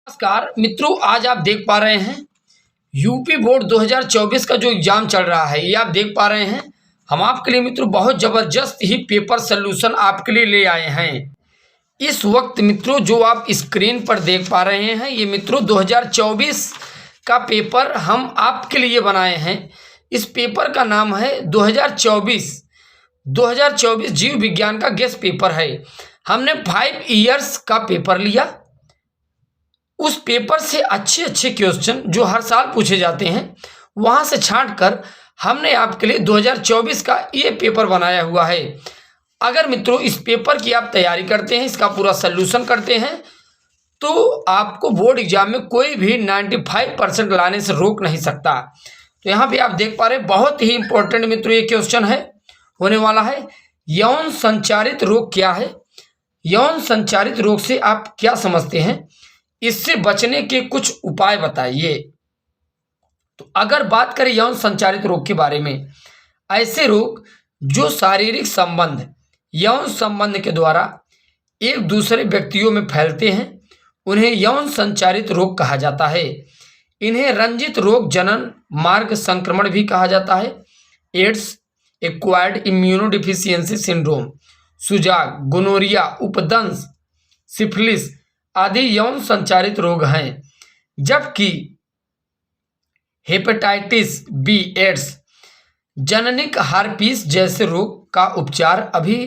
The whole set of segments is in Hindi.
नमस्कार मित्रों, आज आप देख पा रहे हैं यूपी बोर्ड 2024 का जो एग्जाम चल रहा है, ये आप देख पा रहे हैं। हम आपके लिए मित्रों बहुत ज़बरदस्त ही पेपर सोल्यूशन आपके लिए ले आए हैं। इस वक्त मित्रों जो आप स्क्रीन पर देख पा रहे हैं, ये मित्रों 2024 का पेपर हम आपके लिए बनाए हैं। इस पेपर का नाम है 2024 जीव विज्ञान का गेस्ट पेपर है। हमने 5 ईयर्स का पेपर लिया। उस पेपर से अच्छे अच्छे क्वेश्चन जो हर साल पूछे जाते हैं, वहाँ से छांट कर हमने आपके लिए 2024 का ये पेपर बनाया हुआ है। अगर मित्रों इस पेपर की आप तैयारी करते हैं, इसका पूरा सल्यूशन करते हैं, तो आपको बोर्ड एग्जाम में कोई भी 95% लाने से रोक नहीं सकता। तो यहाँ पे आप देख पा रहे हैं, बहुत ही इंपॉर्टेंट मित्रों ये क्वेश्चन है, होने वाला है। यौन संचारित रोग क्या है? यौन संचारित रोग से आप क्या समझते हैं? इससे बचने के कुछ उपाय बताइए। तो अगर बात करें यौन संचारित रोग के बारे में, ऐसे रोग जो शारीरिक संबंध, यौन संबंध के द्वारा एक दूसरे व्यक्तियों में फैलते हैं, उन्हें यौन संचारित रोग कहा जाता है। इन्हें रंजित रोग जनन मार्ग संक्रमण भी कहा जाता है। एड्स, एक्वायर्ड इम्यूनोडिफिशियंसी सिंड्रोम, सुजाग, गोनोरिया, उपदंश, सिफिलिस आदि यौन संचारित रोग हैं, जबकि हेपेटाइटिस बी, एड्स, जननिक हार्पिस जैसे रोग का उपचार अभी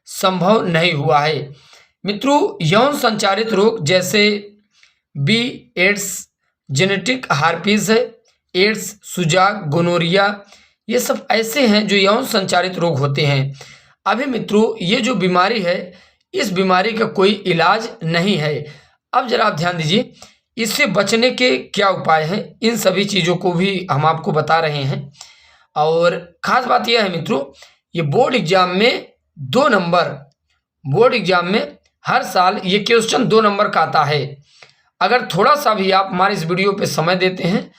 संभव नहीं हुआ है। मित्रों यौन संचारित रोग जैसे बी, एड्स, जेनेटिक हार्पिस है, एड्स, सुजाग, गोनोरिया, ये सब ऐसे हैं जो यौन संचारित रोग होते हैं। अभी मित्रों ये जो बीमारी है, इस बीमारी का कोई इलाज नहीं है। अब जरा आप ध्यान दीजिए, इससे बचने के क्या उपाय हैं, इन सभी चीज़ों को भी हम आपको बता रहे हैं। और ख़ास बात यह है मित्रों, ये बोर्ड एग्जाम में 2 नंबर, बोर्ड एग्जाम में हर साल ये क्वेश्चन 2 नंबर का आता है। अगर थोड़ा सा भी आप हमारे इस वीडियो पे समय देते हैं,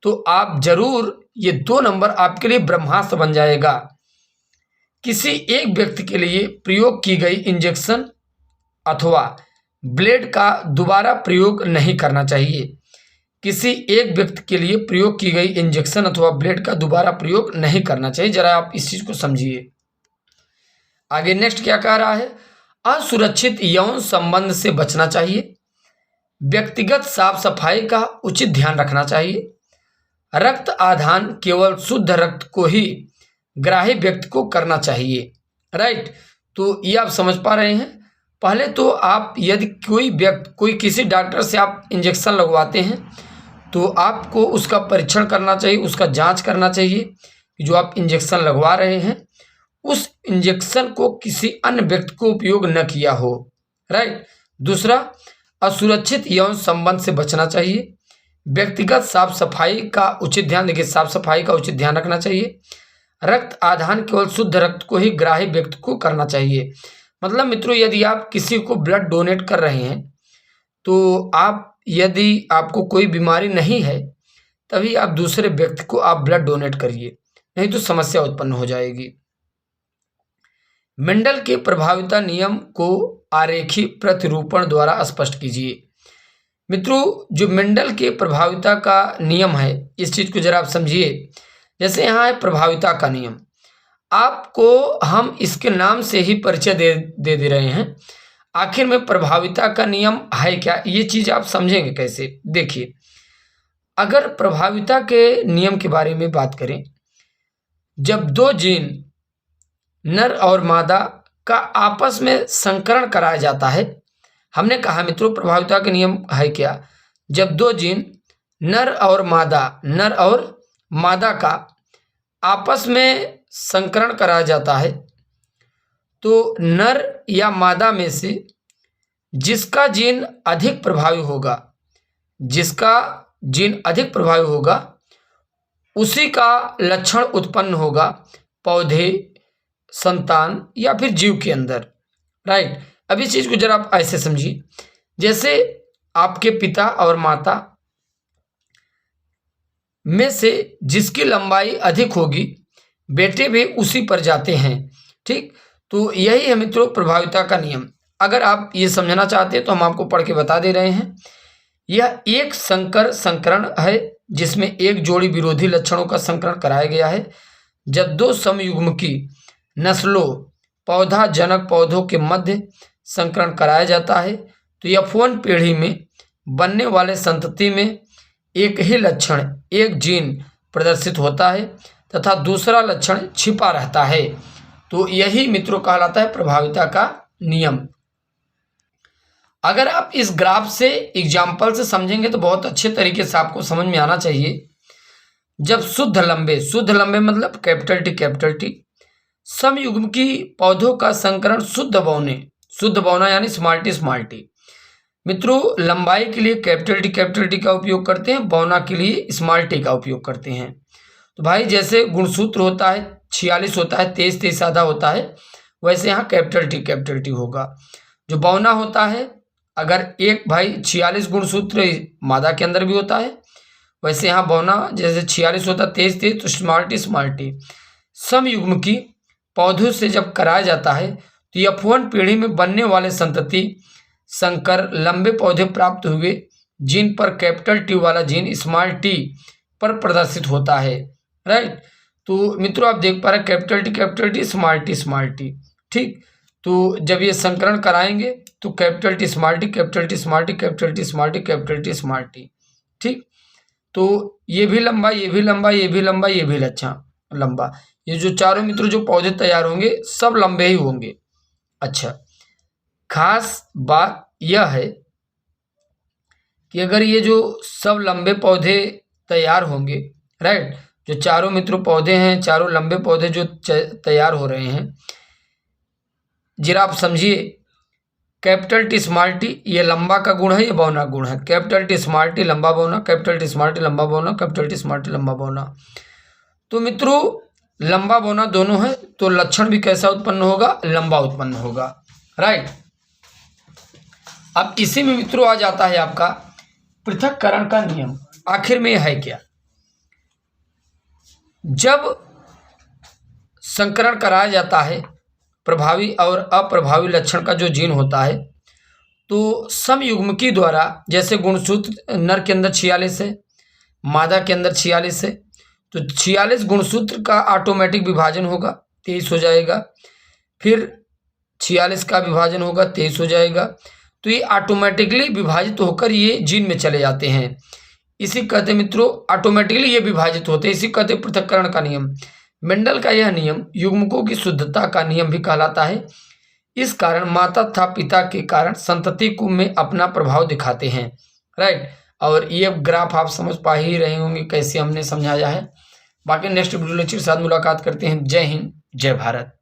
तो आप जरूर ये 2 नंबर आपके लिए ब्रह्मास्त्र बन जाएगा। किसी एक व्यक्ति के लिए प्रयोग की गई इंजेक्शन अथवा ब्लेड का दोबारा प्रयोग नहीं करना चाहिए। किसी एक व्यक्ति के लिए प्रयोग की गई इंजेक्शन अथवा ब्लेड का दोबारा प्रयोग नहीं करना चाहिए। जरा आप इस चीज़ को समझिए। आगे नेक्स्ट क्या कह रहा है? असुरक्षित यौन संबंध से बचना चाहिए। व्यक्तिगत साफ सफाई का उचित ध्यान रखना चाहिए। रक्त आधान केवल शुद्ध रक्त को ही ग्राही व्यक्ति को करना चाहिए। राइट, तो ये आप समझ पा रहे हैं। पहले तो आप यदि कोई किसी डॉक्टर से आप इंजेक्शन लगवाते हैं, तो आपको उसका परीक्षण करना चाहिए, उसका जांच करना चाहिए कि जो आप इंजेक्शन लगवा रहे हैं, उस इंजेक्शन को किसी अन्य व्यक्ति को उपयोग न किया हो। राइट। दूसरा, असुरक्षित यौन संबंध से बचना चाहिए। व्यक्तिगत साफ सफाई का उचित ध्यान, देखिए साफ सफाई का उचित ध्यान रखना चाहिए। रक्त आधान केवल शुद्ध रक्त को ही ग्राही व्यक्ति को करना चाहिए। मतलब मित्रों यदि आप किसी को ब्लड डोनेट कर रहे हैं, तो आप यदि आपको कोई बीमारी नहीं है, तभी आप दूसरे व्यक्ति को आप ब्लड डोनेट करिए, नहीं तो समस्या उत्पन्न हो जाएगी। मेंडल के प्रभाविता नियम को आरेखीय प्रतिरूपण द्वारा स्पष्ट कीजिए। मित्रों जो मेंडल के प्रभाविता का नियम है, इस चीज को जरा आप समझिए। जैसे यहाँ है प्रभाविता का नियम, आपको हम इसके नाम से ही परिचय दे रहे हैं। आखिर में प्रभाविता का नियम है क्या, ये चीज आप समझेंगे कैसे? देखिए, अगर प्रभाविता के नियम के बारे में बात करें, जब 2 जीन नर और मादा का आपस में संकरण कराया जाता है, हमने कहा मित्रों प्रभाविता के नियम है क्या, जब 2 जीन नर और मादा का आपस में संकरण कराया जाता है, तो नर या मादा में से जिसका जीन अधिक प्रभावी होगा, उसी का लक्षण उत्पन्न होगा पौधे, संतान या फिर जीव के अंदर। राइट। अब इस चीज को जरा आप ऐसे समझिए, जैसे आपके पिता और माता में से जिसकी लंबाई अधिक होगी, बेटे भी उसी पर जाते हैं। ठीक, तो यही है मित्रों प्रभाविता का नियम। अगर आप ये समझना चाहते हैं तो हम आपको पढ़ के बता दे रहे हैं। यह एक संकर संकरण है जिसमें एक जोड़ी विरोधी लक्षणों का संकरण कराया गया है। जब दो समयुग्मकी नस्लों पौधा जनक पौधों के मध्य संकरण कराया जाता है तो F1 पीढ़ी में बनने वाले संतति में एक ही लक्षण एक जीन प्रदर्शित होता है तथा दूसरा लक्षण छिपा रहता है। तो यही मित्रों कहलाता है प्रभाविता का नियम। अगर आप इस ग्राफ से एग्जाम्पल से समझेंगे तो बहुत अच्छे तरीके से आपको समझ में आना चाहिए। जब शुद्ध लंबे मतलब कैपिटल टी समयुग्मकी पौधों का संकरण शुद्ध बौना यानी स्मॉल टी मित्रों लंबाई के लिए कैपिटल टी का उपयोग करते हैं, बौना के लिए स्मॉल टी का उपयोग करते हैं। तो भाई जैसे गुणसूत्र होता है 46 होता है, 23 आधा होता है, वैसे यहाँ कैपिटल टी होगा। जो बौना होता है अगर एक भाई 46 गुणसूत्र मादा के अंदर भी होता है, वैसे यहाँ बौना जैसे 46 होता है 23 तो स्मॉल टी समयुग्मकी पौधों से जब कराया जाता है तो F1 पीढ़ी में बनने वाले संतति संकर लंबे पौधे प्राप्त हुए जिन पर कैपिटल टी वाला जीन स्मॉल टी पर प्रदर्शित होता है। राइट, तो मित्रों आप देख पा रहे कैपिटल टी स्मॉल टी ठीक। तो जब ये संकरण कराएंगे तो कैपिटल टी स्मॉल टी ठीक। तो ये भी लंबा ये भी लंबा, ये जो चारों मित्रों जो पौधे तैयार होंगे सब लंबे ही होंगे। अच्छा, खास बात यह है कि अगर ये जो सब लंबे पौधे तैयार होंगे, राइट, जो चारों मित्रों पौधे हैं, चारों लंबे पौधे जो तैयार हो रहे हैं, जरा आप समझिए कैपिटल टी स्मॉल टी ये लंबा का गुण है, ये बौना गुण है। कैपिटल टी स्मॉल टी लंबा बौना, कैपिटल टी स्मॉल टी लंबा बौना, कैपिटल टी स्मॉल टी लंबा बौना। तो मित्रों लंबा बौना दोनों है तो लक्षण भी कैसा उत्पन्न होगा, लंबा उत्पन्न होगा। राइट, अब इसी में मित्रों आ जाता है आपका पृथक्करण का नियम। आखिर में है क्या, जब संकरण कराया जाता है प्रभावी और अप्रभावी लक्षण का जो जीन होता है तो समयुग्मकी द्वारा, जैसे गुणसूत्र नर के अंदर 46 है, मादा के अंदर 46 है, तो 46 गुणसूत्र का ऑटोमेटिक विभाजन होगा 23 हो जाएगा, फिर 46 का विभाजन होगा 23 हो जाएगा। तो ये ऑटोमेटिकली विभाजित होकर ये जीन में चले जाते हैं। इसी कहते मित्रों ऑटोमेटिकली ये विभाजित होते हैं, इसी कहते पृथक्करण का नियम। मेंडल का यह नियम युग्मकों की शुद्धता का नियम भी कहलाता है। इस कारण माता तथा पिता के कारण संतति को में अपना प्रभाव दिखाते हैं। राइट, और ये ग्राफ आप समझ पा ही रहे होंगे कैसे हमने समझाया है। बाकी नेक्स्ट वीडियो लेक्चर के साथ मुलाकात करते हैं। जय हिंद, जय भारत।